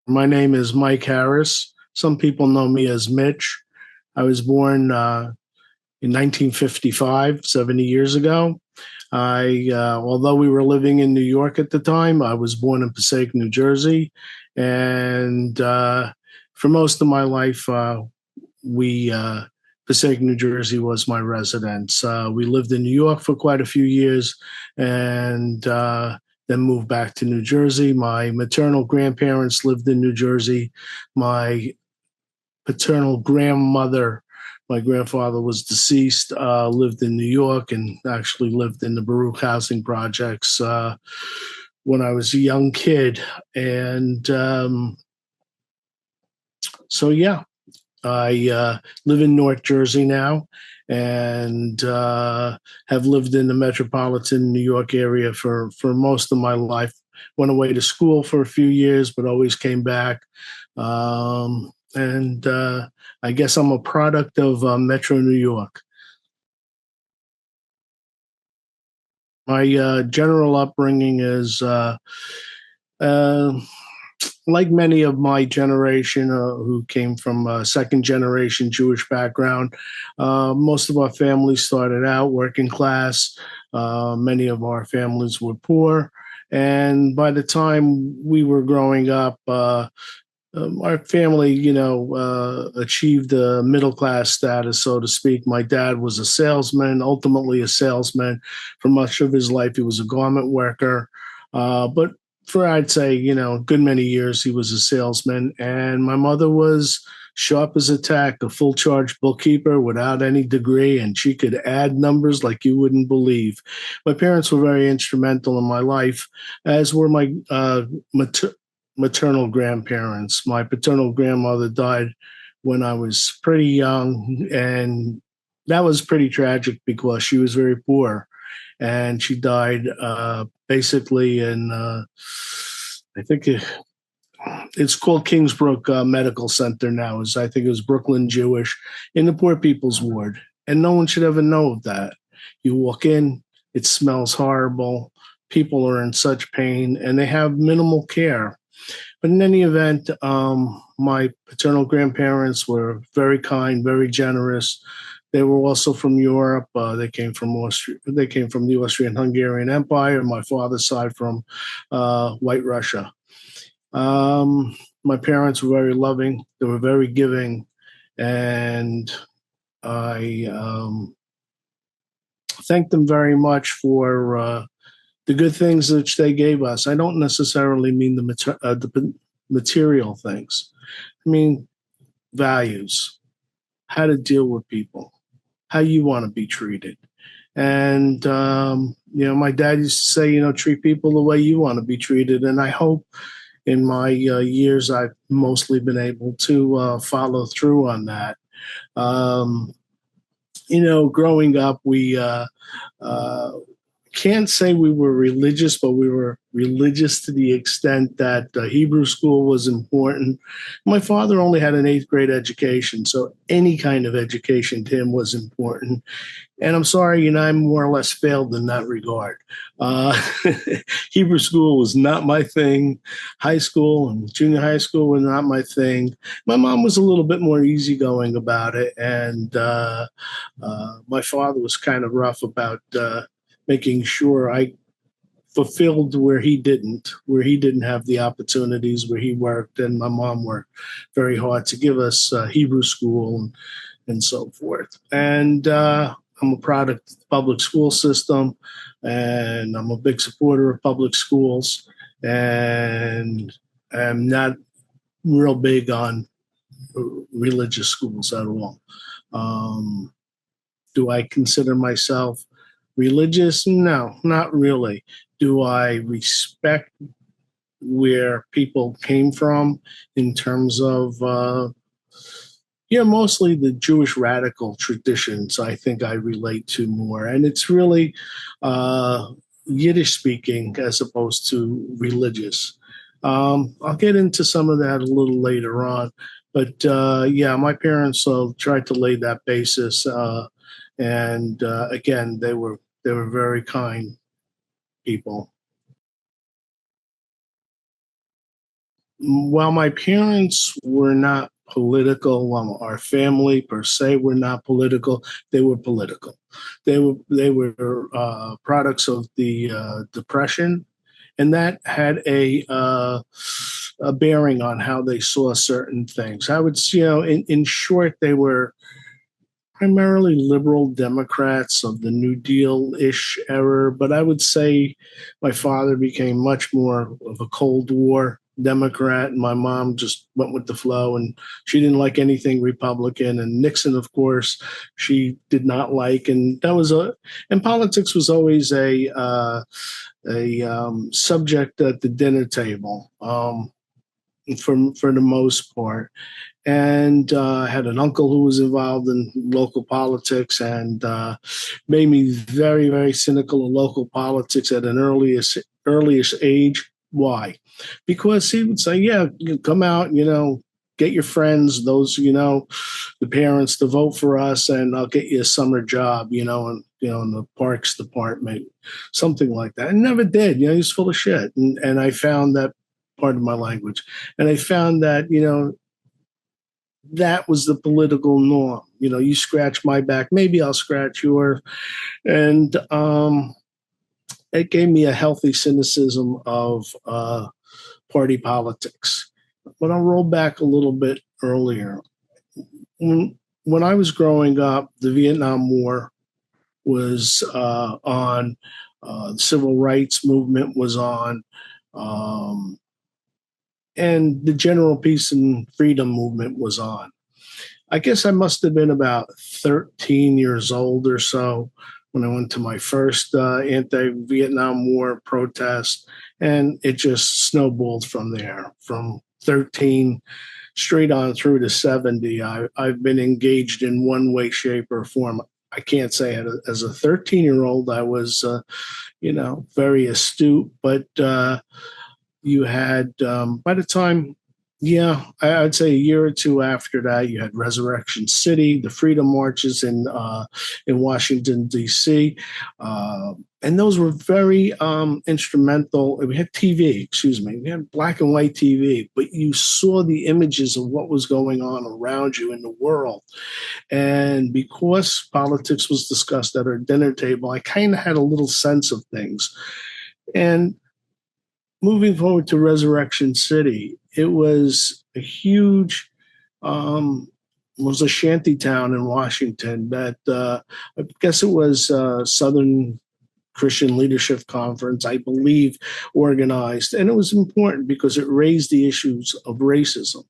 My name is Mike Harris. Some people know me as Mitch. I was born in 1955, 70 years ago. Although we were living in New York at the time, I was born in Passaic, New Jersey. And for most of my life, Passaic, New Jersey was my residence. We lived in New York for quite a few years and then moved back to New Jersey. My maternal grandparents lived in New Jersey. My paternal grandmother, my grandfather was deceased, lived in New York and actually lived in the Baruch housing projects when I was a young kid. And I live in North Jersey now and have lived in the metropolitan New York area for most of my life. Went away to school for a few years, but always came back. And I guess I'm a product of Metro New York. My general upbringing is like many of my generation who came from a second generation Jewish background. Most of our families started out working class. Many of our families were poor. And by the time we were growing up, our family, achieved a middle class status, so to speak. My dad was a salesman, ultimately a salesman. For much of his life, he was a garment worker. But for, I'd say, a good many years, he was a salesman. And my mother was sharp as a tack, a full charge bookkeeper without any degree, and she could add numbers like you wouldn't believe. My parents were very instrumental in my life, as were my maternal grandparents. My paternal grandmother died when I was pretty young, and that was pretty tragic because she was very poor, and she died basically in I think it's called Kingsbrook Medical Center now. I think it was Brooklyn Jewish in the poor people's ward, and no one should ever know of that. You walk in, it smells horrible. People are in such pain, and they have minimal care. But in any event, my paternal grandparents were very kind, very generous. They were also from Europe. They came from Austria. They came from the Austrian-Hungarian Empire. My father's side from White Russia. My parents were very loving. They were very giving, and I thank them very much for the good things which they gave us. I don't necessarily mean the material things. I mean values, how to deal with people, how you want to be treated. And, my dad used to say, treat people the way you want to be treated. And I hope in my years, I've mostly been able to follow through on that. Growing up, we can't say we were religious, but we were religious to the extent that Hebrew school was important. My father only had an eighth grade education, so any kind of education to him was important. And I'm sorry, I more or less failed in that regard. Hebrew school was not my thing. High school and junior high school were not my thing. My mom was a little bit more easygoing about it, and my father was kind of rough about making sure I fulfilled where he didn't have the opportunities where he worked, and my mom worked very hard to give us Hebrew school and so forth. And I'm a product of the public school system, and I'm a big supporter of public schools, and I'm not real big on religious schools at all. Do I consider myself religious? No, not really. Do I respect where people came from in terms of, mostly the Jewish radical traditions, I think I relate to more. And it's really Yiddish speaking as opposed to religious. I'll get into some of that a little later on. But my parents tried to lay that basis. And again, they were very kind people. while my parents were not political, while our family per se were not political, they were political. They were products of the Depression, and that had a bearing on how they saw certain things. I would, in short, they were primarily liberal Democrats of the New Deal-ish era, but I would say my father became much more of a Cold War Democrat, and my mom just went with the flow, and she didn't like anything Republican. And Nixon, of course, she did not like, and and politics was always a subject at the dinner table, for the most part. And I had an uncle who was involved in local politics, and made me very, very cynical of local politics at an earliest age. Why? Because he would say, "Yeah, you come out, get your friends, those, the parents, to vote for us, and I'll get you a summer job, and in the parks department, something like that." And never did. He's full of shit, and I found that, part of my language, and I found that that was the political norm. You scratch my back, maybe I'll scratch yours. And it gave me a healthy cynicism of party politics. But I'll roll back a little bit earlier. When I was growing up, the Vietnam War was on, the civil rights movement was on, and the general peace and freedom movement was on. I guess I must have been about 13 years old or so when I went to my first anti-Vietnam War protest, and it just snowballed from there. From 13 straight on through to 70, I've been engaged in one way, shape, or form. I can't say it as a 13-year-old I was, very astute, but you had, by the time, I'd say a year or two after that, you had Resurrection City, the Freedom Marches in Washington, D.C., and those were very instrumental. We had TV, we had black and white TV, but you saw the images of what was going on around you in the world. And because politics was discussed at our dinner table, I kind of had a little sense of things. And moving forward to Resurrection City, it was a huge, was a shanty town in Washington that I guess it was Southern Christian Leadership Conference, I believe, organized. And it was important because it raised the issues of racism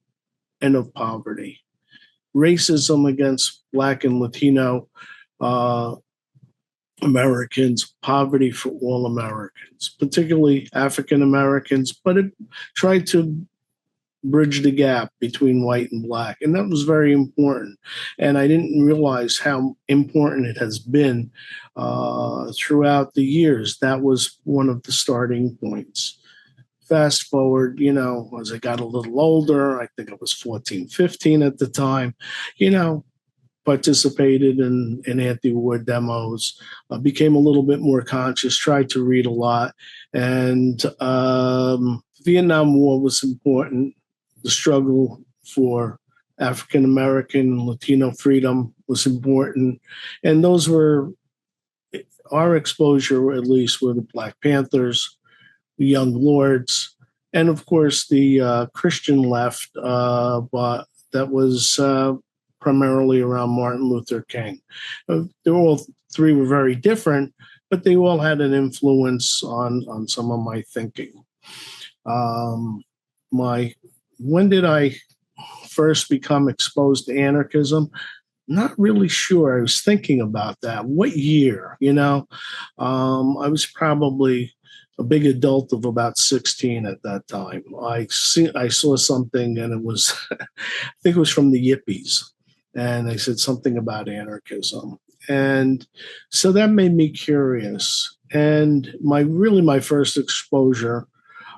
and of poverty. Racism against Black and Latino Americans, poverty for all Americans, particularly African Americans, but it tried to bridge the gap between white and Black. And that was very important. And I didn't realize how important it has been throughout the years. That was one of the starting points. Fast forward, as I got a little older, I think I was 14, 15 at the time, participated in anti-war demos, became a little bit more conscious, tried to read a lot. And Vietnam War was important. The struggle for African-American, Latino freedom was important. And those were our exposure, at least, were the Black Panthers, the Young Lords, and of course the Christian left, but that was primarily around Martin Luther King. They all three were very different, but they all had an influence on some of my thinking. When did I first become exposed to anarchism? Not really sure. I was thinking about that. What year? I was probably a big adult of about 16 at that time. I saw something, and it was, I think it was from the Yippies. And they said something about anarchism. And so that made me curious. And my first exposure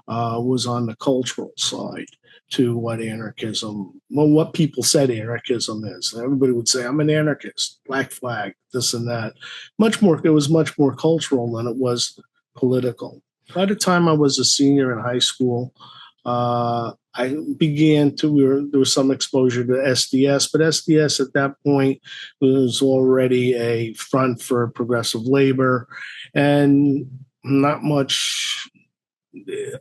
was on the cultural side to what what people said anarchism is. Everybody would say, I'm an anarchist, Black Flag, this and that. It was much more cultural than it was political. By the time I was a senior in high school, there was some exposure to SDS, but SDS at that point was already a front for progressive labor and not much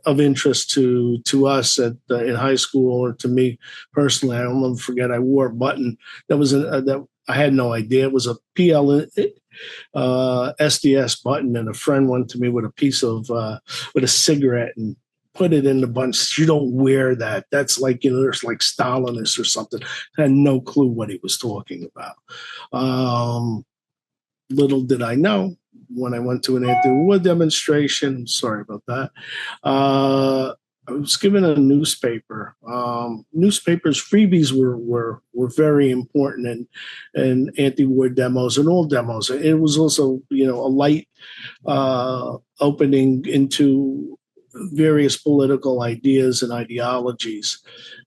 of interest to us in high school, or to me personally. I'll never forget, I wore a button that was that I had no idea it was a SDS button, and a friend went to me with a piece of with a cigarette and put it in the bunch. You don't wear that. That's like, there's like Stalinist or something. I had no clue what he was talking about. Little did I know, when I went to an anti-war demonstration, sorry about that, I was given a newspaper. Newspapers, freebies were very important in anti-war demos and all demos. It was also, a light opening into various political ideas and ideologies.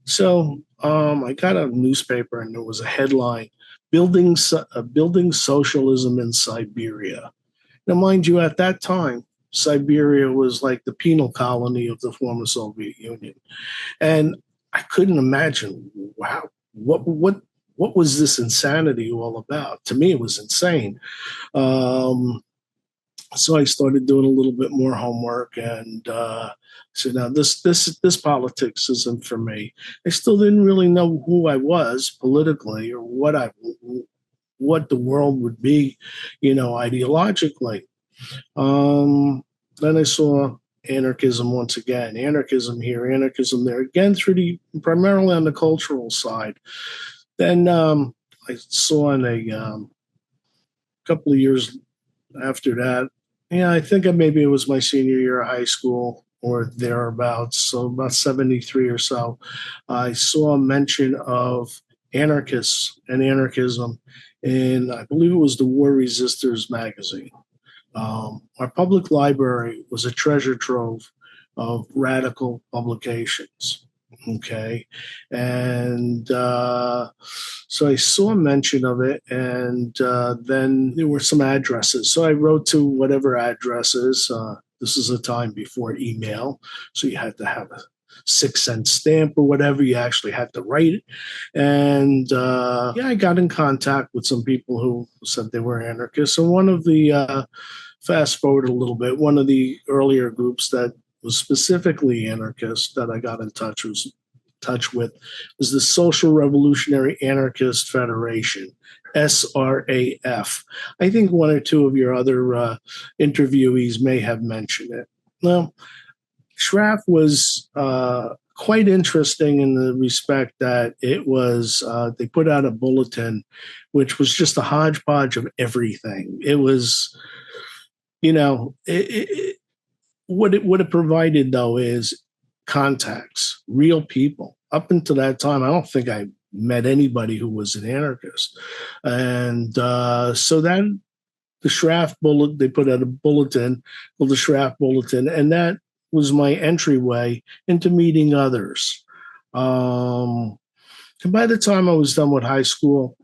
So I got a newspaper, and there was a headline: building socialism in Siberia. Now, mind you, at that time, Siberia was like the penal colony of the former Soviet Union. And I couldn't imagine, wow, what was this insanity all about? To me, it was insane. So I started doing a little bit more homework, and said, now this politics isn't for me. I still didn't really know who I was politically, or what the world would be, ideologically. Then I saw anarchism once again, anarchism here, anarchism there, again primarily on the cultural side. Then I saw in a couple of years after that, I think maybe it was my senior year of high school or thereabouts, so about 73 or so, I saw a mention of anarchists and anarchism in, I believe it was the War Resisters magazine. Our public library was a treasure trove of radical publications. Okay. And so I saw a mention of it, and then there were some addresses. So I wrote to whatever addresses. This is a time before email, so you had to have a 6-cent stamp or whatever. You actually had to write it. And I got in contact with some people who said they were anarchists. And one of the, fast forward a little bit, one of the earlier groups that was specifically anarchist that I got in touch with was the Social Revolutionary Anarchist Federation, SRAF. I think one or two of your other interviewees may have mentioned it. Well, SRAF was quite interesting in the respect that it was, they put out a bulletin, which was just a hodgepodge of everything. It was, what it provided, though, is contacts, real people. Up until that time, I don't think I met anybody who was an anarchist. And so then the SRAF bullet, they put out a bulletin called the SRAF Bulletin, and that was my entryway into meeting others. And by the time I was done with high school,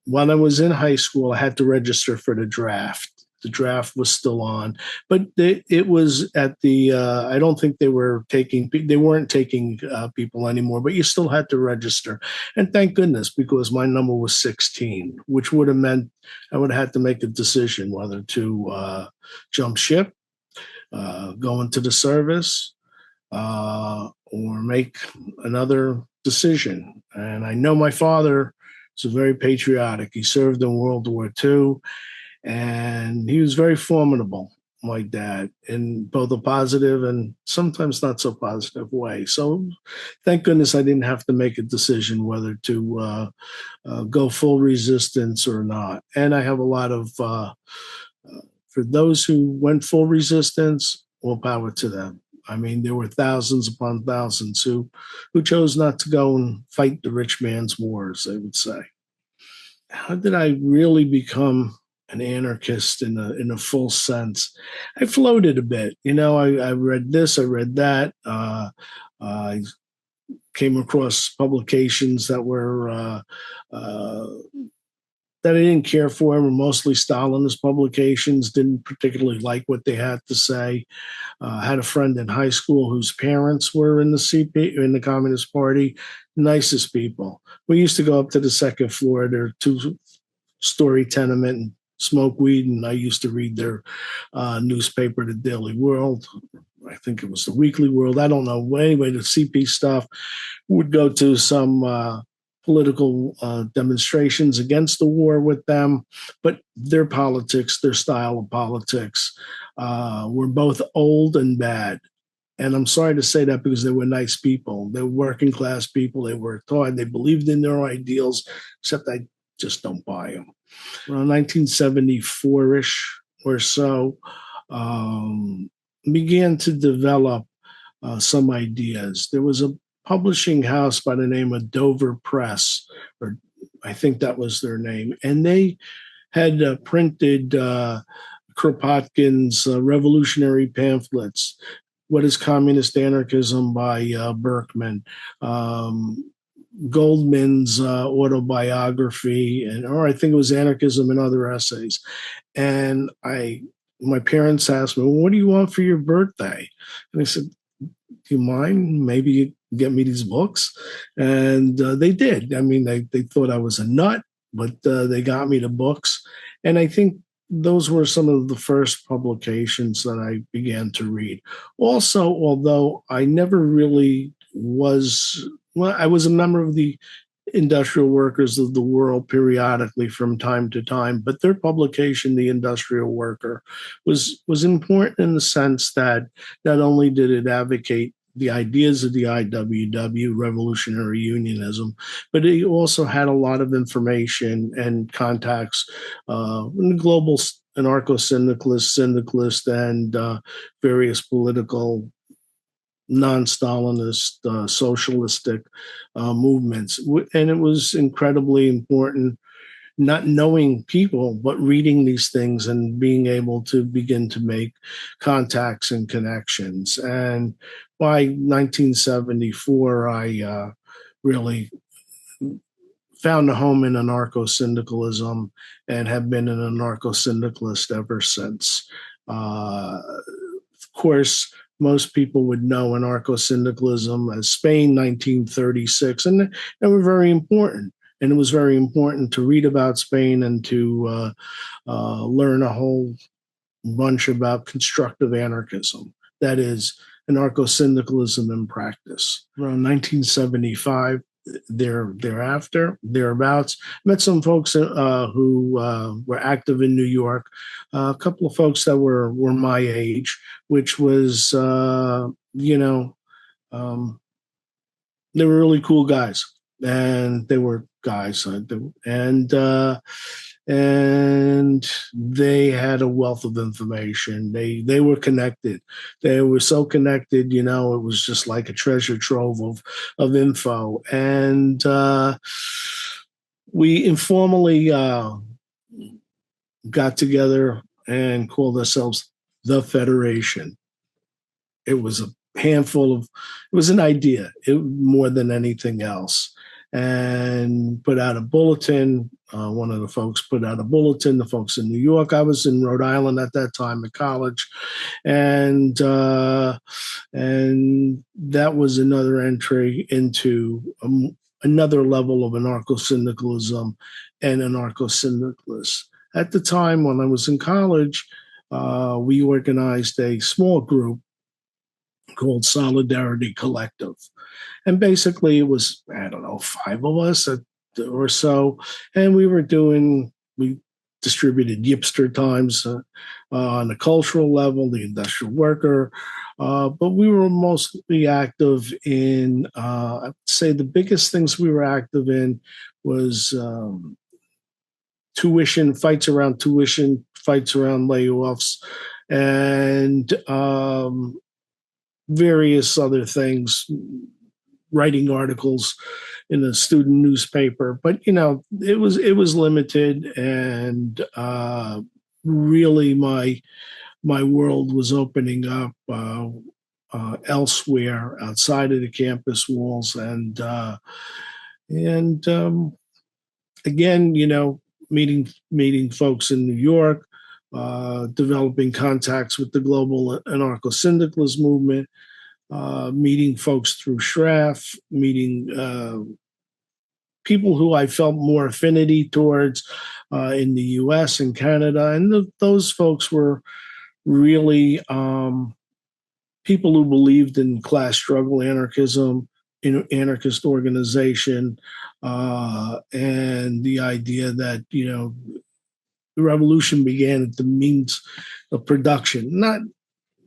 while I was in high school, I had to register for the draft. The draft was still on, but it was at the, I don't think they weren't taking people anymore, but you still had to register. And thank goodness, because my number was 16, which would have meant I would have had to make a decision whether to jump ship, go into the service, or make another decision. And I know my father was very patriotic. He served in World War II. And he was very formidable, my dad, in both a positive and sometimes not so positive way. So thank goodness I didn't have to make a decision whether to go full resistance or not. And I have a lot of, for those who went full resistance, all power to them. I mean, there were thousands upon thousands who chose not to go and fight the rich man's wars, they would say. How did I really become an anarchist in a full sense? I floated a bit. I read this, I read that. I came across publications that were that I didn't care for were mostly Stalinist publications. Didn't particularly like what they had to say. I had a friend in high school whose parents were in the in the Communist Party. Nicest people. We used to go up to the second floor, their two-story tenement, and smoke weed. And I used to read their newspaper, the Daily World. I think it was the Weekly World. I don't know. Anyway, the CP stuff. Would go to some political demonstrations against the war with them, but their politics, their style of politics, were both old and bad. And I'm sorry to say that because they were nice people. They were working class people. They worked hard. They believed in their ideals, except I just don't buy them. Around 1974-ish or so, began to develop some ideas. There was a publishing house by the name of Dover Press, or I think that was their name, and they had printed Kropotkin's revolutionary pamphlets. What is Communist Anarchism by Berkman, Goldman's autobiography, or I think it was Anarchism and Other Essays. And my parents asked me, well, what do you want for your birthday? And I said, do you mind? Maybe you get me these books. And they did. I mean, they thought I was a nut, but they got me the books. And I think those were some of the first publications that I began to read. Also, although I never really was, well, I was a member of the Industrial Workers of the World periodically from time to time, but their publication, The Industrial Worker, was important in the sense that not only did it advocate the ideas of the IWW, revolutionary unionism, but it also had a lot of information and contacts in the global anarcho-syndicalist, syndicalist, and various political non-Stalinist, socialistic movements. And it was incredibly important, not knowing people, but reading these things and being able to begin to make contacts and connections. And by 1974, I really found a home in anarcho-syndicalism and have been an anarcho-syndicalist ever since. Of course, most people would know anarcho-syndicalism as Spain, 1936, and they were very important. And it was very important to read about Spain and to learn a whole bunch about constructive anarchism. That is, anarcho-syndicalism in practice. Around 1975, thereabouts, met some folks who were active in New York. A couple of folks that were my age, which was, they were really cool guys, and they were guys, and they had a wealth of information. They were connected. They were so connected, it was just like a treasure trove of info. And we informally got together and called ourselves the Federation. It was a handful of, it was an idea more than anything else. And put out a bulletin. One of the folks put out a bulletin, the folks in New York. I was in Rhode Island at that time at college. And that was another entry into another level of anarcho-syndicalism and anarcho-syndicalists. At the time when I was in college, we organized a small group called Solidarity Collective. And basically it was, 5 of us or so. And we distributed Yipster Times on the cultural level, the Industrial Worker. But we were mostly active in, I'd say the biggest things we were active in was tuition, fights around layoffs, and various other things, writing articles in a student newspaper. But it was limited, and really my world was opening up elsewhere outside of the campus walls. And again, meeting folks in New York, developing contacts with the global anarcho-syndicalist movement, meeting folks through SRAF, meeting people who I felt more affinity towards in the U.S. and Canada, and those folks were really people who believed in class struggle, anarchism, in anarchist organization, and the idea that the revolution began at the means of production. Not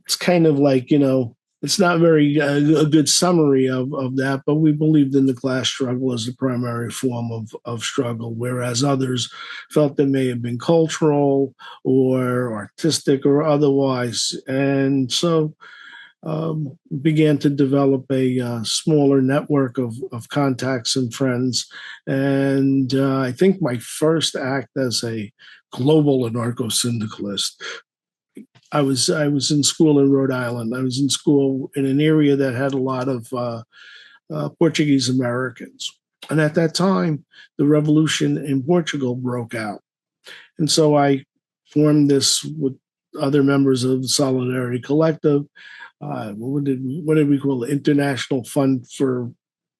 It's kind of like it's not very a good summary of that, but we believed in the class struggle as the primary form of struggle, whereas others felt it may have been cultural or artistic or otherwise. And so began to develop a smaller network of contacts and friends. And I think my first act as a global anarcho-syndicalist, I was in school in Rhode Island. I was in school in an area that had a lot of Portuguese Americans. And at that time, the revolution in Portugal broke out. And so I formed this with other members of the Solidarity Collective. What did we call it? International Fund for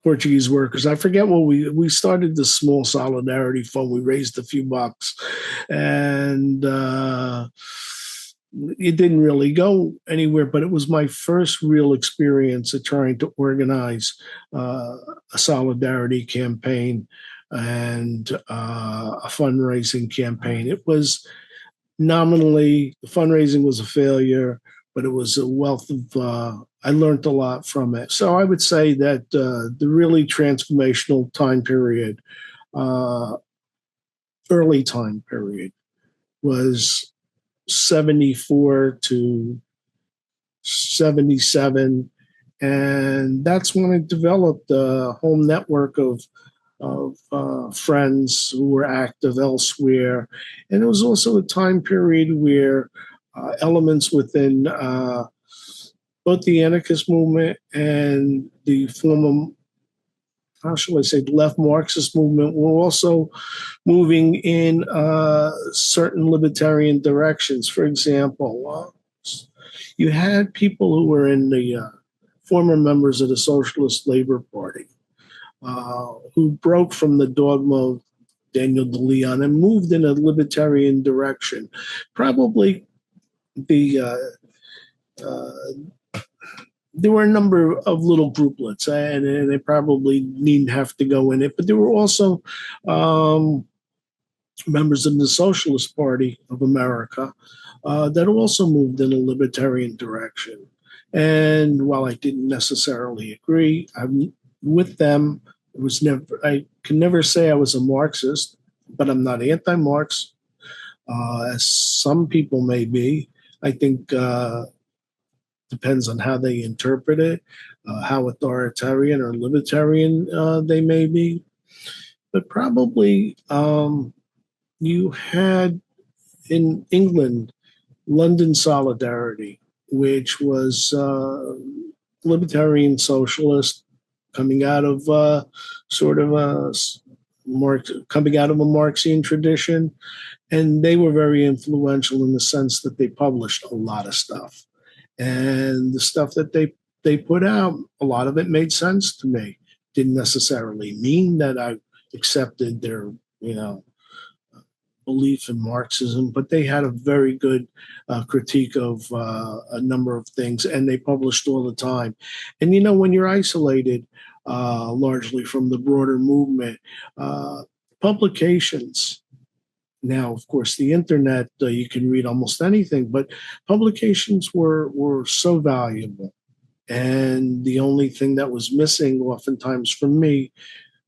Portuguese Workers. I forget what we started this small solidarity fund. We raised a few bucks, and it didn't really go anywhere. But it was my first real experience at trying to organize a solidarity campaign and a fundraising campaign. It was nominally, the fundraising was a failure, but it was a wealth of, I learned a lot from it. So I would say that the really transformational time period, early time period, was 74 to 77. And that's when I developed a whole network of friends who were active elsewhere. And it was also a time period where elements within both the anarchist movement and the former, how shall I say, left Marxist movement were also moving in certain libertarian directions. For example, you had people who were in the former members of the Socialist Labor Party who broke from the dogma of Daniel de Leon and moved in a libertarian direction. Probably there were a number of little grouplets, and they probably needn't have to go in it, but there were also members of the Socialist Party of America that also moved in a libertarian direction. And while I didn't necessarily agree with them, I can never say I was a Marxist, but I'm not anti-Marx, as some people may be. I think depends on how they interpret it, how authoritarian or libertarian they may be. But probably you had in England London Solidarity, which was libertarian socialist coming out of coming out of a Marxian tradition. And they were very influential in the sense that they published a lot of stuff. And the stuff that they put out, a lot of it made sense to me. Didn't necessarily mean that I accepted their, belief in Marxism, but they had a very good critique of a number of things, and they published all the time. And when you're isolated largely from the broader movement, publications. Now, of course, the internet, you can read almost anything, but publications were so valuable. And the only thing that was missing oftentimes from me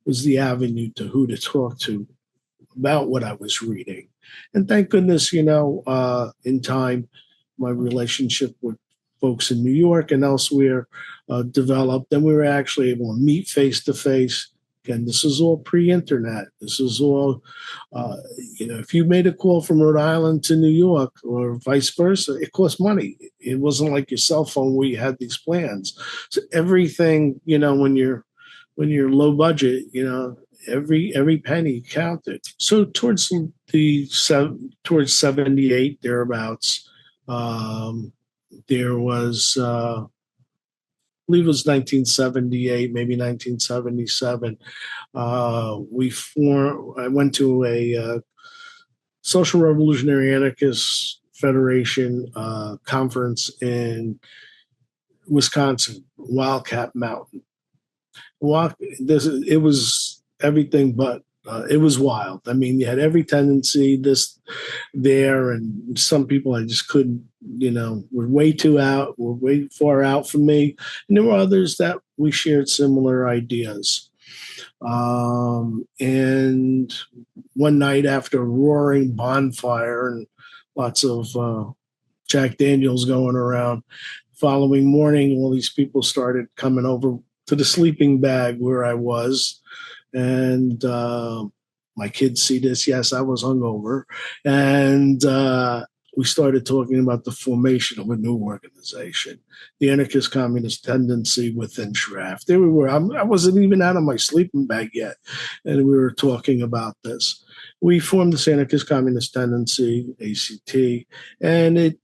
was the avenue to who to talk to about what I was reading. And thank goodness, in time, my relationship with folks in New York and elsewhere developed, and we were actually able to meet face to face. Again, this is all pre-internet. This is all, if you made a call from Rhode Island to New York or vice versa, it cost money. It wasn't like your cell phone where you had these plans. So everything, when when you're low budget, every penny counted. So towards 78 thereabouts, there was I believe it was 1978, maybe 1977. I went to a Social Revolutionary Anarchist Federation conference in Wisconsin, Wildcat Mountain. It was everything but. It was wild. I mean, you had every tendency there, and some people I just couldn't. Were way far out from me, and there were others that we shared similar ideas. And one night after a roaring bonfire and lots of Jack Daniels going around, following morning, all these people started coming over to the sleeping bag where I was. And my kids see this. Yes, I was hungover. And we started talking about the formation of a new organization, the anarchist communist tendency within SRAF. There we were. I wasn't even out of my sleeping bag yet. And we were talking about this. We formed this anarchist communist tendency, ACT, and it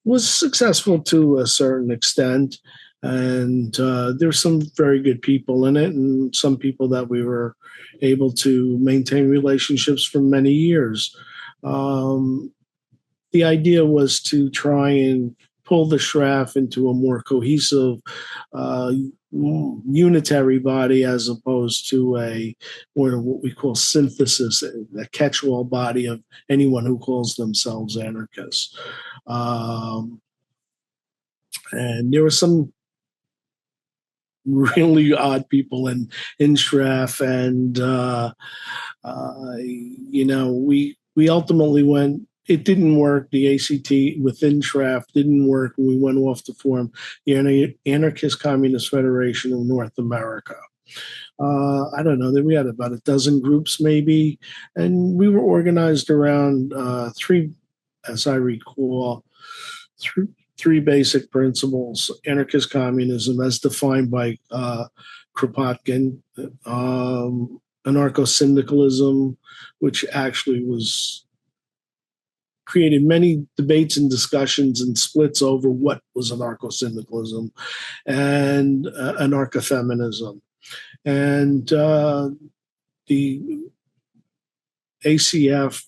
was successful to a certain extent. And there's some very good people in it, and some people that we were able to maintain relationships for many years. The idea was to try and pull the SRAF into a more cohesive, unitary body, as opposed to what we call synthesis, a catch-all body of anyone who calls themselves anarchists. And there were some really odd people in SRAF, and we ultimately went. It didn't work. The ACT within SRAF didn't work. We went off to form the Anarchist Communist Federation of North America. I don't know. We had about a dozen groups, maybe, and we were organized around three, as I recall, three basic principles: anarchist communism, as defined by Kropotkin, anarcho-syndicalism, which actually created many debates and discussions and splits over what was anarcho-syndicalism, and anarcho-feminism. And the ACF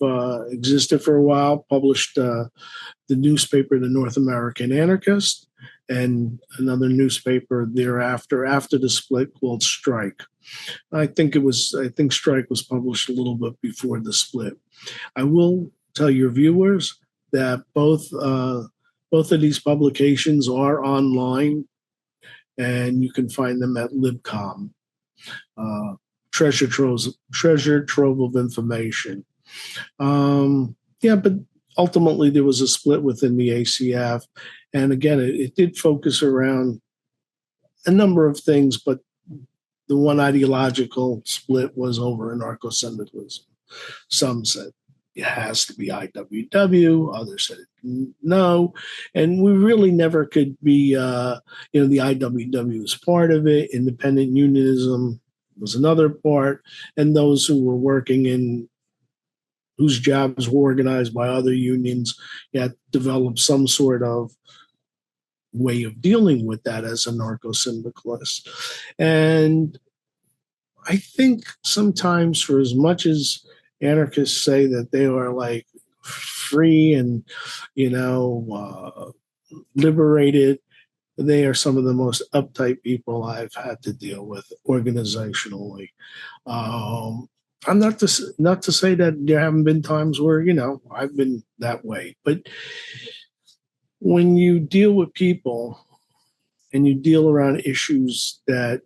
existed for a while, published the newspaper, The North American Anarchist, and another newspaper thereafter, after the split, called Strike. I think Strike was published a little bit before the split. I will tell your viewers that both of these publications are online, and you can find them at LibCom. Treasure trove of information. But ultimately there was a split within the ACF, and again, it did focus around a number of things, but the one ideological split was over anarcho-syndicalism. Some said it has to be IWW, others said no, and we really never could be. The IWW was part of it. Independent unionism was another part, and those who were working whose jobs were organized by other unions, yet developed some sort of way of dealing with that as anarcho-syndicalist. And I think sometimes, for as much as anarchists say that they are like free and liberated, they are some of the most uptight people I've had to deal with organizationally. I'm not to say that there haven't been times where I've been that way, but when you deal with people and you deal around issues that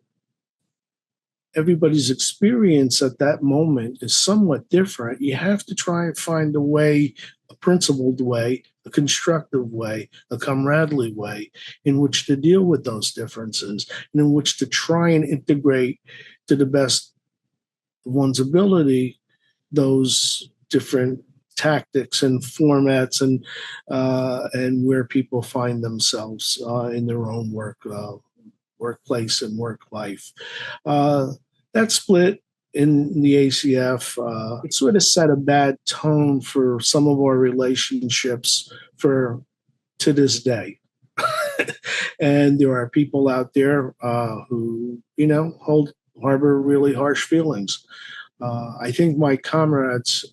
everybody's experience at that moment is somewhat different, you have to try and find a way, a principled way, a constructive way, a comradely way in which to deal with those differences, and in which to try and integrate to the best of one's ability those different tactics and formats and where people find themselves in their own work workplace and work life. That split in the ACF, it sort of set a bad tone for some of our relationships to this day. And there are people out there who, harbor really harsh feelings. I think my comrades,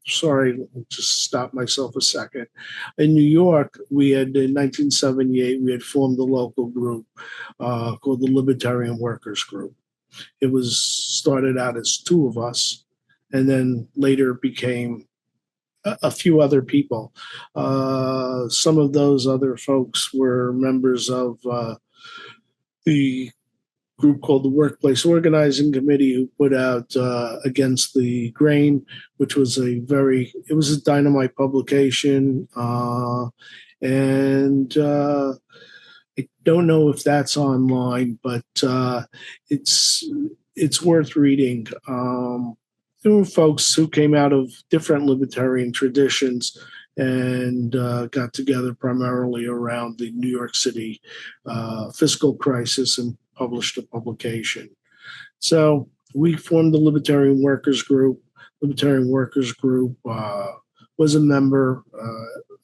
sorry, just stop myself a second. In New York, in 1978, we had formed a local group called the Libertarian Workers Group. It was started out as two of us, and then later became a few other people. Some of those other folks were members of the group called the Workplace Organizing Committee, who put out Against the Grain, which was it was a dynamite publication. And I don't know if that's online, but it's worth reading. There were folks who came out of different libertarian traditions and got together primarily around the New York City fiscal crisis and published a publication. So we formed the Libertarian Workers Group. Libertarian Workers Group was a member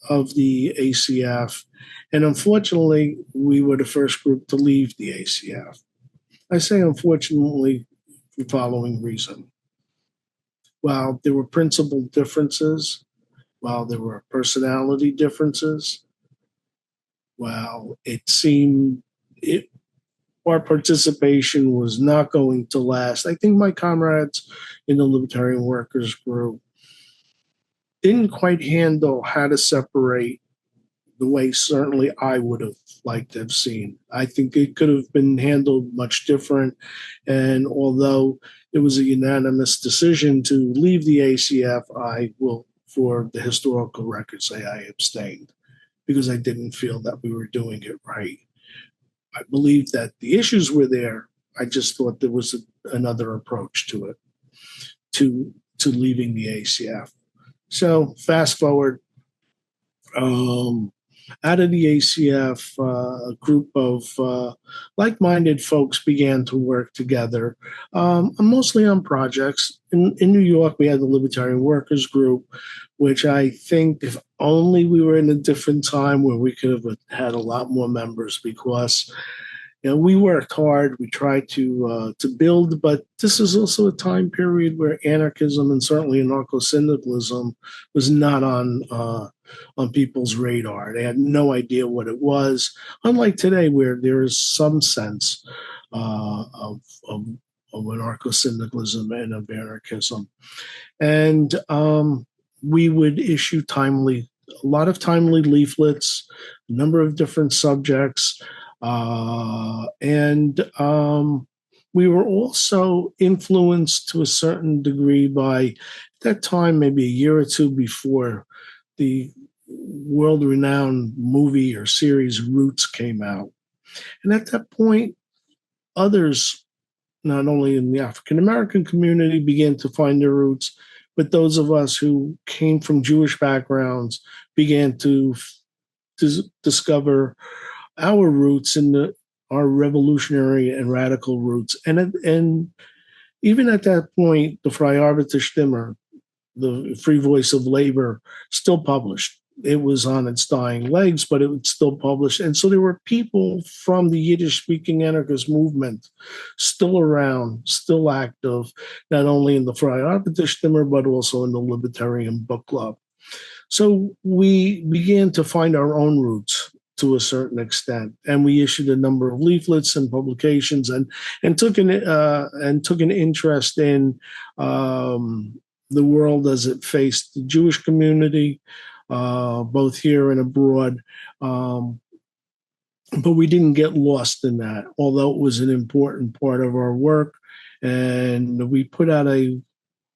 of the ACF. And unfortunately, we were the first group to leave the ACF. I say unfortunately for the following reason. While there were principal differences, while there were personality differences, while it seemed our participation was not going to last, I think my comrades in the Libertarian Workers Group didn't quite handle how to separate the way certainly I would have liked to have seen. I think it could have been handled much different. And although it was a unanimous decision to leave the ACF, I will, for the historical record, say I abstained because I didn't feel that we were doing it right. I believe that the issues were there. I just thought there was another approach to it, to leaving the ACF. So fast forward, out of the ACF, a group of like-minded folks began to work together, mostly on projects. In New York, we had the Libertarian Workers Group, which I think if only we were in a different time where we could have had a lot more members, because we worked hard. We tried to build, but this is also a time period where anarchism and certainly anarcho-syndicalism was not on people's radar. They had no idea what it was. Unlike today, where there is some sense of anarcho-syndicalism and of anarchism, and we would issue a lot of timely leaflets, a number of different subjects. And we were also influenced to a certain degree by, at that time, maybe a year or two before, the world-renowned movie or series Roots came out. And at that point, others, not only in the African-American community, began to find their roots, but those of us who came from Jewish backgrounds began to discover our roots in our revolutionary and radical roots. And even at that point, the Freie Arbeiterstimme, the Free Voice of Labor, still published. It was on its dying legs, but it was still published. And so there were people from the Yiddish-speaking anarchist movement still around, still active, not only in the Freie Arbeiterstimme, but also in the Libertarian Book Club. So we began to find our own roots to a certain extent, and we issued a number of leaflets and publications, and took an interest in the world as it faced the Jewish community, both here and abroad. But we didn't get lost in that, although it was an important part of our work. And we put out a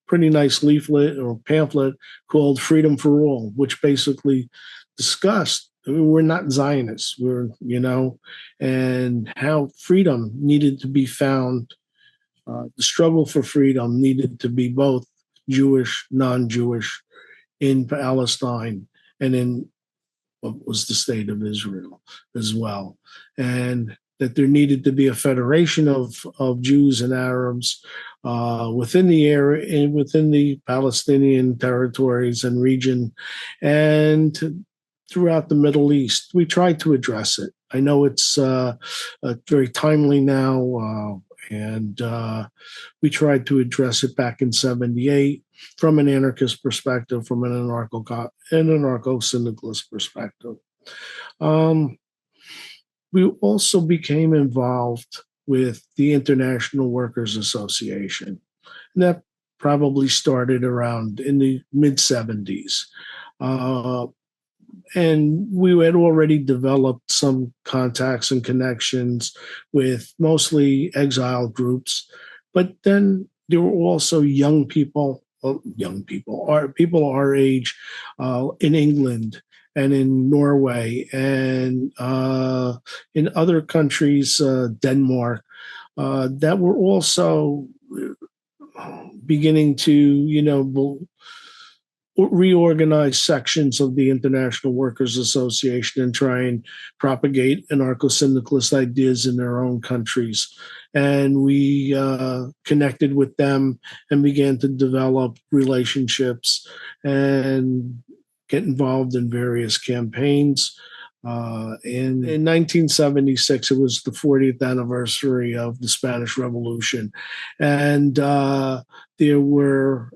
pretty nice leaflet or pamphlet called Freedom for All, which basically discussed, we're not Zionists, and how freedom needed to be found. The struggle for freedom needed to be both Jewish, non-Jewish, in Palestine and in what was the state of Israel as well. And that there needed to be a federation of Jews and Arabs within the area, within the Palestinian territories and region, and throughout the Middle East. We tried to address it. I know it's very timely now, and we tried to address it back in '78 from an anarchist perspective, from an anarcho-syndicalist perspective. We also became involved with the International Workers Association. And that probably started around in the mid-'70s. And we had already developed some contacts and connections with mostly exiled groups. But then there were also people our age in England and in Norway and in other countries, Denmark, that were also beginning to, reorganize sections of the International Workers Association and try and propagate anarcho-syndicalist ideas in their own countries. And we connected with them and began to develop relationships and get involved in various campaigns. In 1976, it was the 40th anniversary of the Spanish Revolution. And there were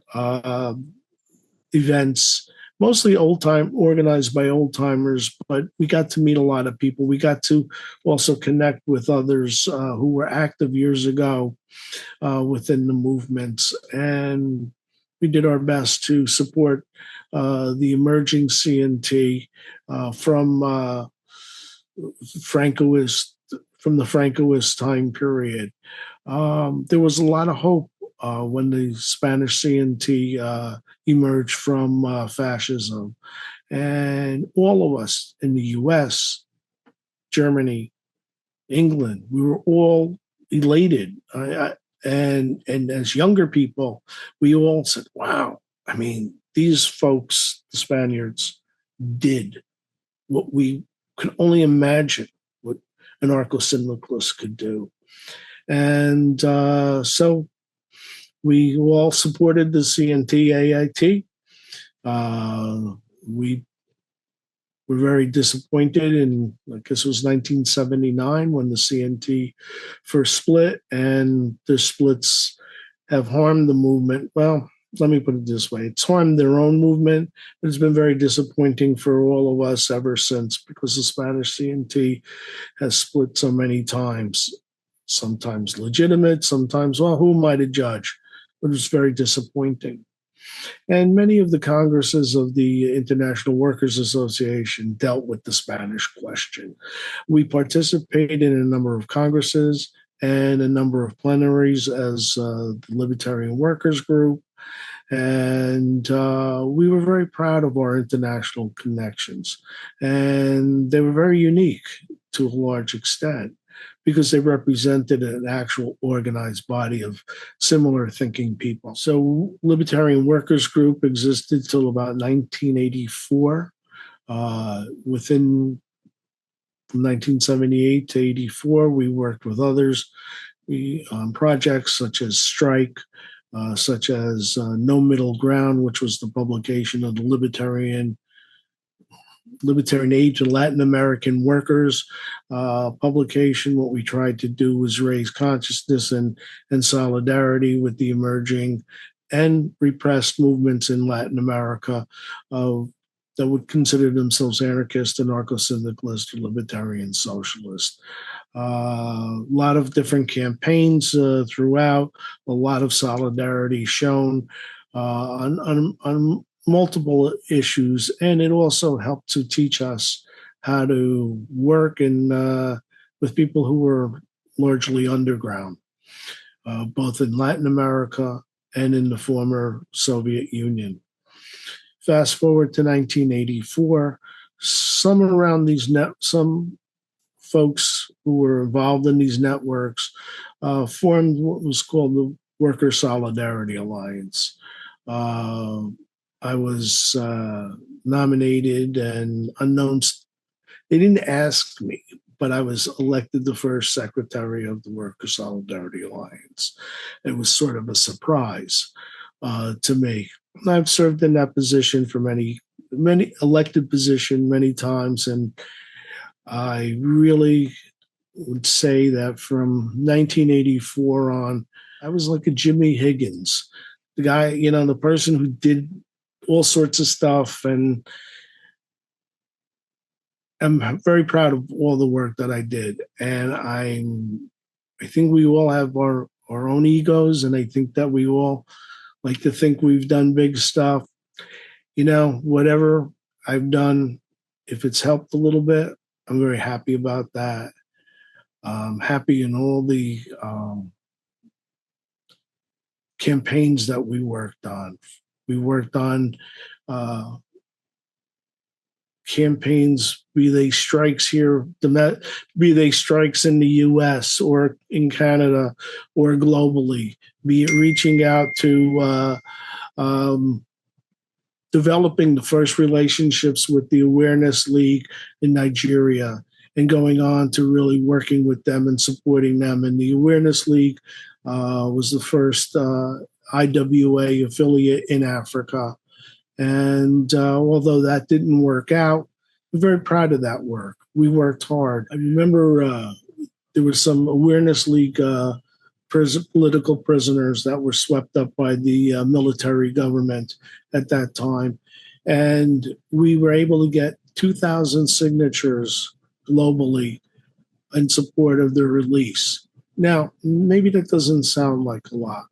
events, mostly organized by old timers, but we got to meet a lot of people. We got to also connect with others who were active years ago within the movements. And we did our best to support the emerging CNT from the Francoist time period. There was a lot of hope when the Spanish CNT emerged from fascism. And all of us in the US, Germany, England, we were all elated. And as younger people, we all said, wow, I mean, these folks, the Spaniards, did what we could only imagine what anarcho-syndicalists could do. And so we all supported the CNT AIT. We were very disappointed in, I guess it was 1979 when the CNT first split, and the splits have harmed the movement. Well, let me put it this way. It's harmed their own movement, but it's been very disappointing for all of us ever since, because the Spanish CNT has split so many times, sometimes legitimate, sometimes, well, who am I to judge? But it's very disappointing. And many of the congresses of the International Workers Association dealt with the Spanish question. We participated in a number of congresses and a number of plenaries as the Libertarian Workers Group. And we were very proud of our international connections. And they were very unique to a large extent, because they represented an actual organized body of similar thinking people. So Libertarian Workers Group existed till about 1984. From 1978 to 84, we worked with others on projects such as Strike, such as No Middle Ground, which was the publication of the Libertarian Aid to Latin American Workers publication. What we tried to do was raise consciousness and solidarity with the emerging and repressed movements in Latin America that would consider themselves anarchist, anarcho-syndicalist, or libertarian socialist. A lot of different campaigns throughout, a lot of solidarity shown on multiple issues, and it also helped to teach us how to work with people who were largely underground, both in Latin America and in the former Soviet Union. Fast forward to 1984, some folks who were involved in these networks formed what was called the Worker Solidarity Alliance. I was nominated, and they didn't ask me, but I was elected the first secretary of the Workers' Solidarity Alliance. It was sort of a surprise to me. I've served in that position for many elected position many times, and I really would say that from 1984 on, I was like a Jimmy Higgins, the guy, the person who did all sorts of stuff, and I'm very proud of all the work that I did. And I think we all have our own egos, and I think that we all like to think we've done big stuff. Whatever I've done, if it's helped a little bit, I'm very happy about that. Happy in all the campaigns that we worked on. We worked on campaigns, be they strikes here, be they strikes in the US or in Canada or globally, be it reaching out to developing the first relationships with the Awareness League in Nigeria and going on to really working with them and supporting them. And the Awareness League was the first IWA affiliate in Africa. And although that didn't work out, I'm very proud of that work. We worked hard. I remember there was some Awareness League political prisoners that were swept up by the military government at that time. And we were able to get 2,000 signatures globally in support of their release. Now, maybe that doesn't sound like a lot.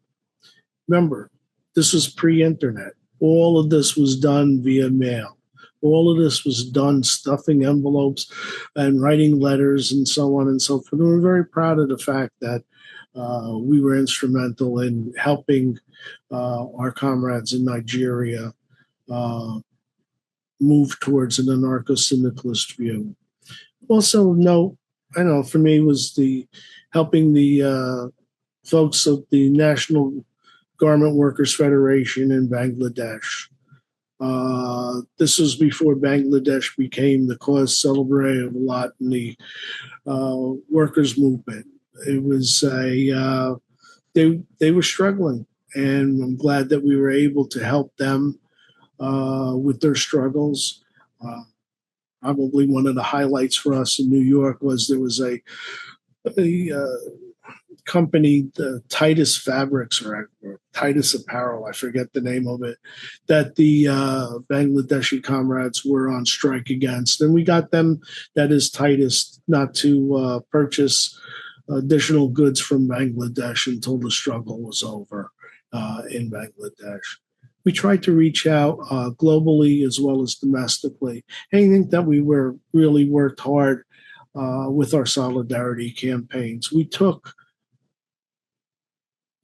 Remember, this was pre-internet. All of this was done via mail. All of this was done stuffing envelopes and writing letters and so on and so forth. And we're very proud of the fact that we were instrumental in helping our comrades in Nigeria move towards an anarcho-syndicalist view. Also, I know for me was the helping the folks of the National Garment Workers Federation in Bangladesh. This was before Bangladesh became the cause célèbre of a lot in the workers' movement. It was they were struggling, and I'm glad that we were able to help them with their struggles. Probably one of the highlights for us in New York was there was a company, the Titus Fabrics or Titus Apparel, I forget the name of it, that the Bangladeshi comrades were on strike against. And we got them, that is Titus, not to purchase additional goods from Bangladesh until the struggle was over in Bangladesh. We tried to reach out globally as well as domestically. And I think that we really worked hard with our solidarity campaigns. We took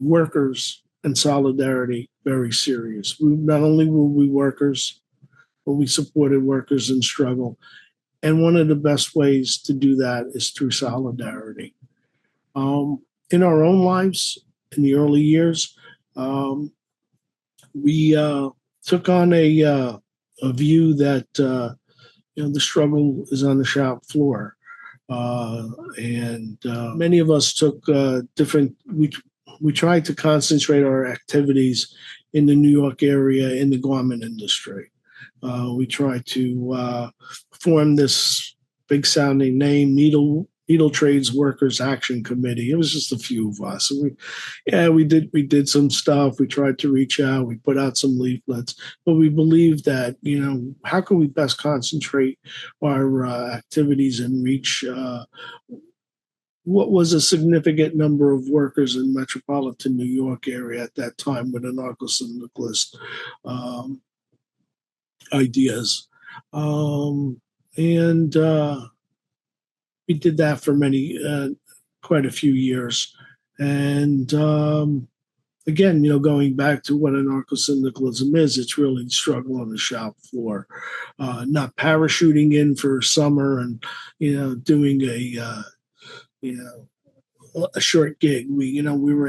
workers and solidarity very serious. Not only were we workers, but we supported workers in struggle. And one of the best ways to do that is through solidarity. In our own lives, in the early years, we took on a view that the struggle is on the shop floor, and many of us took different. We tried to concentrate our activities in the New York area in the garment industry. We tried to form this big-sounding name, Needle Trades Workers Action Committee. It was just a few of us. We did some stuff. We tried to reach out. We put out some leaflets, but we believed that how can we best concentrate our activities and reach what was a significant number of workers in metropolitan New York area at that time with anarcho-syndicalist ideas. We did that for quite a few years. And again, going back to what anarcho-syndicalism is, it's really the struggle on the shop floor, not parachuting in for summer and, doing a short gig. We were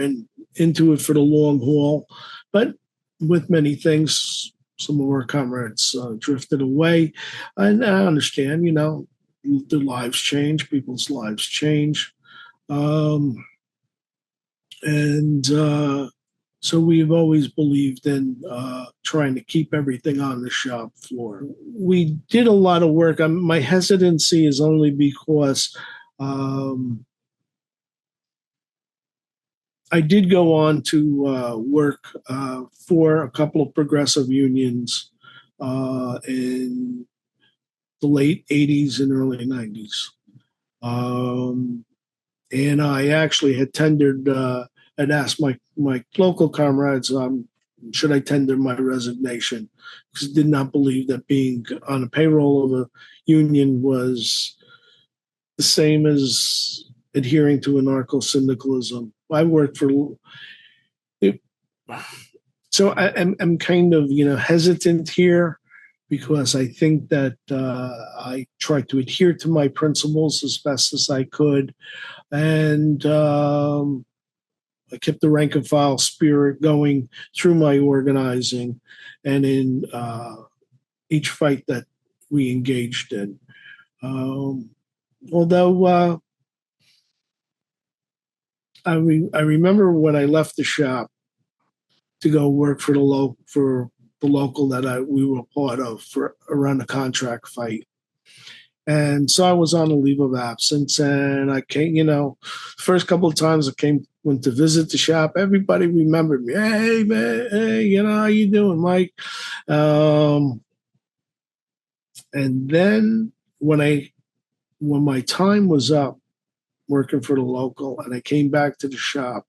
into it for the long haul, but with many things, some of our comrades drifted away. And I understand, their lives change, people's lives change. And so we've always believed in trying to keep everything on the shop floor. We did a lot of work. My hesitancy is only because I did go on to work for a couple of progressive unions in the late 80s and early 90s. And I actually had tendered and asked my local comrades, should I tender my resignation? Because I did not believe that being on a payroll of a union was the same as adhering to anarcho-syndicalism. I worked for it, so I'm kind of hesitant here because I think that I tried to adhere to my principles as best as I could, and I kept the rank and file spirit going through my organizing and in each fight that we engaged in. Although I remember when I left the shop to go work for the local that we were part of for around a contract fight. And so I was on a leave of absence, and I came, first couple of times went to visit the shop, everybody remembered me. Hey, man, hey, how you doing, Mike? And then when my time was up working for the local and I came back to the shop,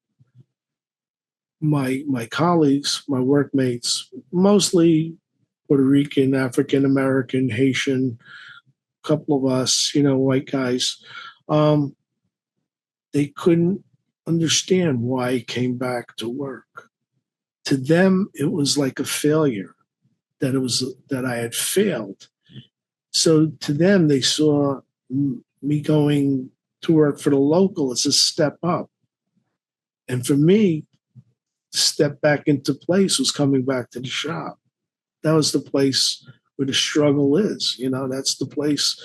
my colleagues, my workmates, mostly Puerto Rican, African American, Haitian, couple of us, white guys, they couldn't understand why I came back to work. To them, it was like a failure, that I had failed. So to them, they saw me going to work for the local as a step up. And for me, step back into place was coming back to the shop. That was the place where the struggle is. That's the place,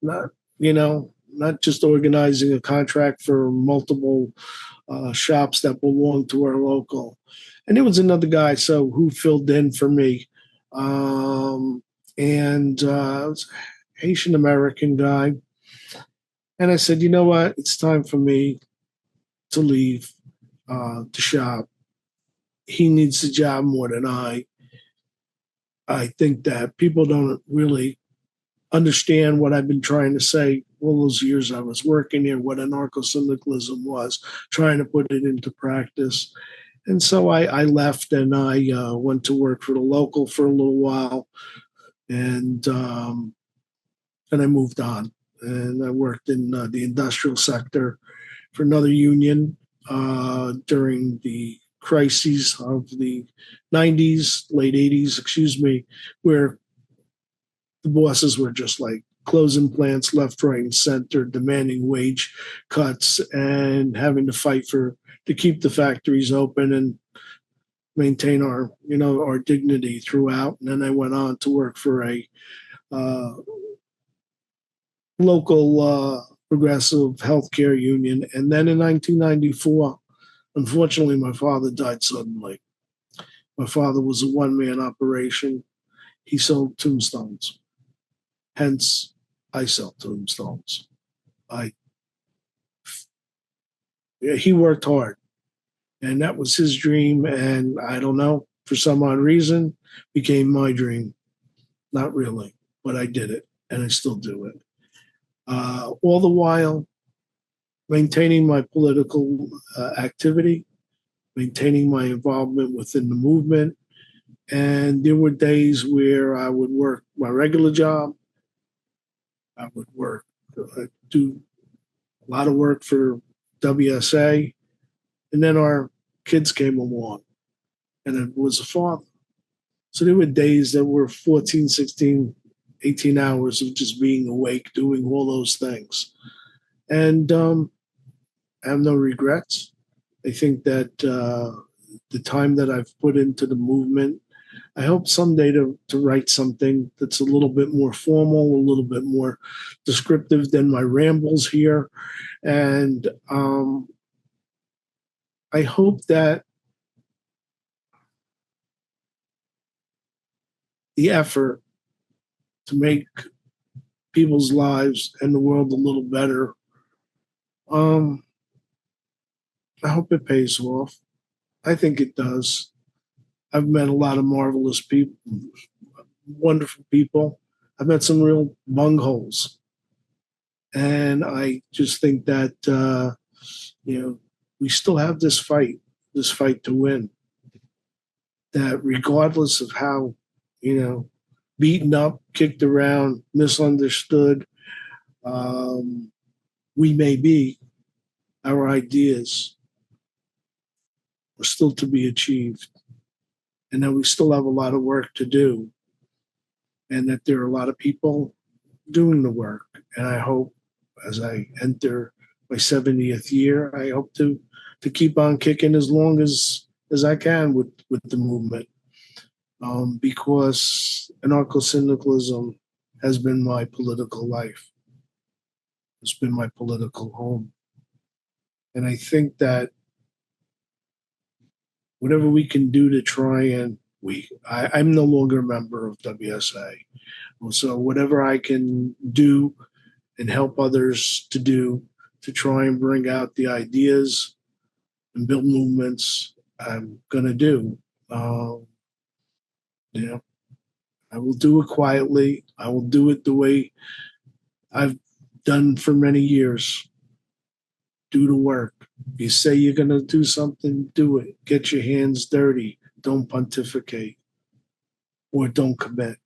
not just organizing a contract for multiple shops that belong to our local. And there was another guy who filled in for me. And it was a Haitian American guy. And I said, you know what? It's time for me to leave the shop. He needs the job more than I. I think that people don't really understand what I've been trying to say all those years I was working here, what anarcho-syndicalism was, trying to put it into practice. And so I left and I went to work for the local for a little while, and I moved on. And I worked in the industrial sector for another union during the crises of the 90s, late 80s, where the bosses were just like closing plants left, right, and center, demanding wage cuts and having to fight to keep the factories open and maintain our dignity throughout. And then I went on to work for a local progressive healthcare union. And then in 1994, unfortunately, my father died suddenly. My father was a one-man operation. He sold tombstones. Hence, I sell tombstones. He worked hard, and that was his dream. And I don't know, for some odd reason, became my dream. Not really, but I did it, and I still do it. All the while, maintaining my political activity, maintaining my involvement within the movement. And there were days where I would work my regular job. I would do a lot of work for WSA. And then our kids came along, and it was a father. So there were days that were 14, 16, 18 hours of just being awake, doing all those things. And I have no regrets. I think that the time that I've put into the movement I hope someday to write something that's a little bit more formal, a little bit more descriptive than my rambles here. And I hope that the effort to make people's lives and the world a little better, um, I hope it pays off. I think it does. I've met a lot of marvelous people, wonderful people. I've met some real bungholes. And I just think that, we still have this fight to win, that regardless of how, beaten up, kicked around, misunderstood, um, we may be, our ideas are still to be achieved, and that we still have a lot of work to do, and that there are a lot of people doing the work. And I hope, as I enter my 70th year, I hope to keep on kicking as long as I can with the movement, because anarcho-syndicalism has been my political life. It's been my political home. And I think that whatever we can do to try and I'm no longer a member of WSA. So whatever I can do and help others to do to try and bring out the ideas and build movements, I'm going to do. You know, I will do it quietly. I will do it the way I've done for many years. Do the work. You say you're going to do something, do it. Get your hands dirty. Don't pontificate or don't commit,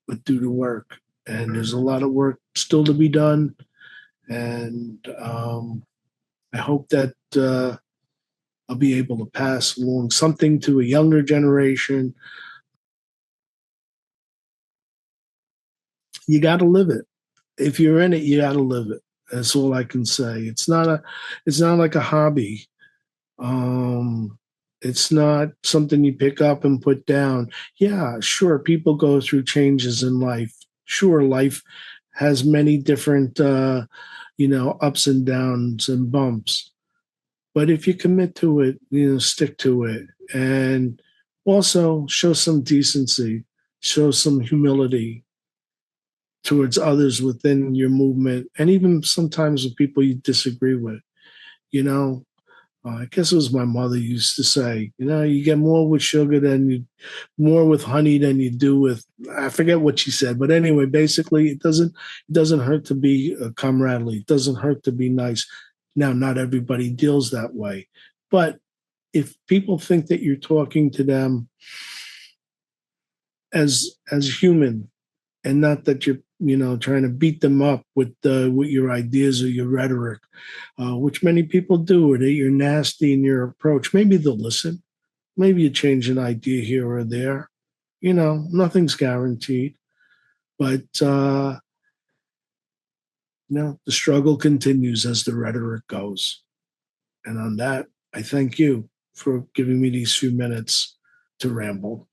but do the work. And there's a lot of work still to be done. And I hope that I'll be able to pass along something to a younger generation. You got to live it. If you're in it, you got to live it. That's all I can say. It's not like a hobby. Um, it's not something you pick up and put down. Yeah, sure, people go through changes in life. Sure, life has many different, ups and downs and bumps. But if you commit to it, stick to it, and also show some decency, show some humility towards others within your movement, and even sometimes with people you disagree with. You know, I guess it was my mother used to say, you get more with sugar more with honey than you do with. I forget what she said, but anyway, basically, it doesn't hurt to be comradely. It doesn't hurt to be nice. Now, not everybody deals that way, but if people think that you're talking to them as human and not that you're trying to beat them up with your ideas or your rhetoric, which many people do, or that you're nasty in your approach, maybe they'll listen. Maybe you change an idea here or there. Nothing's guaranteed, but the struggle continues as the rhetoric goes. And on that, I thank you for giving me these few minutes to ramble.